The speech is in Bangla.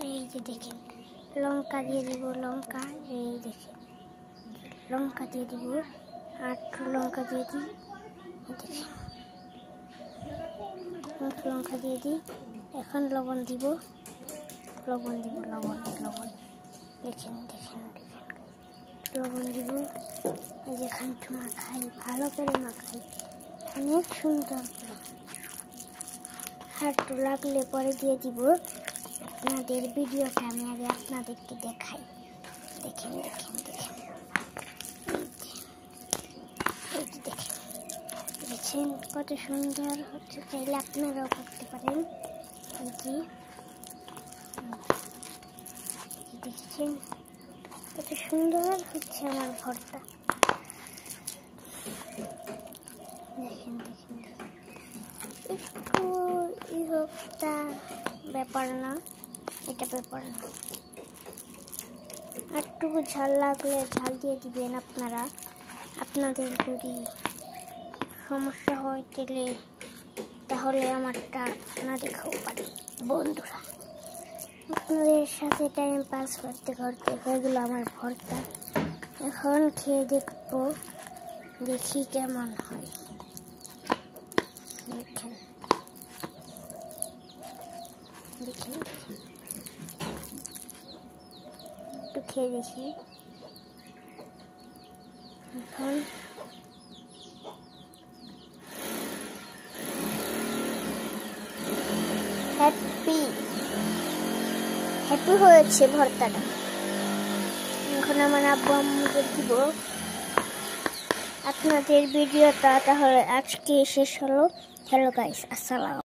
এই যে দেখেন লঙ্কা দিয়ে দিব, লঙ্কা এই দেখেন লঙ্কা দিয়ে দিব, আর লঙ্কা দিয়ে দিই, দেখেন লঙ্কা দিয়ে দিই। এখন লবণ দিব, লবণ দিব, লবণ লবণ দেখেন দেখেন দেখেন লবণ দিব। এই যে খানিকটু মাখাই, ভালো করে মাখাই, অনেক সুন্দর করে। আর একটু লাগলে পরে দিয়ে দিব। আপনাদের ভিডিওটা আমি আগে আপনাদেরকে দেখাই, দেখেন দেখেন দেখেন এই যে দেখেন, দেখছেন কত সুন্দর হচ্ছে। চাইলে আপনারাও করতে পারেন। এই যে দেখছেন কত সুন্দর হচ্ছে আমার ভর্তা। দেখেন দেখেন একটু হোকটা ব্যাপার না, এটা ব্যাপার না। একটু ঝাল লাগলে ঝাল দিয়ে দিবেন আপনারা। আপনাদের যদি সমস্যা হয় তাহলে আমারটা না দেখাও পারি। বন্ধুরা, আপনাদের সাথে টাইম পাস করতে করতে হয়ে গেল আমার ভর্তা। এখন খেয়ে দেখবো, দেখি কেমন হয়। দেখেন দেখেন একটু খেয়ে দেখি। এখন হ্যাপি হয়েছে ভর্তাটা। এখন আমার আব্বু আম্মুকে দিব। আপনাদের ভিডিওটা তাহলে আজকে শেষ হলো। হ্যালো গাইস, আসসালাম।